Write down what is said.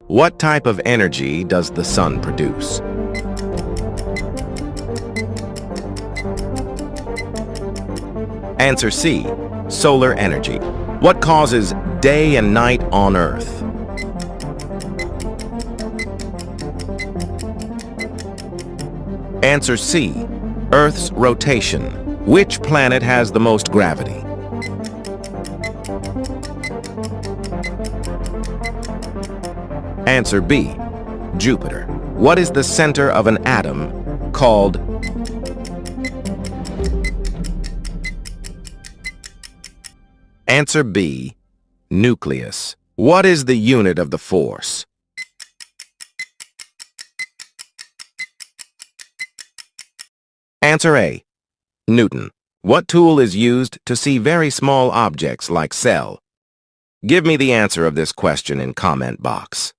What type of energy does the sun produce? Answer C, solar energy. What causes day and night on Earth? Answer C, Earth's rotation. Which planet has the most gravity? Answer B, Jupiter. What is the center of an atom called? Answer B, nucleus. What is the unit of the force? Answer A, Newton. What tool is used to see very small objects like cell? Give me the answer of this question in comment box.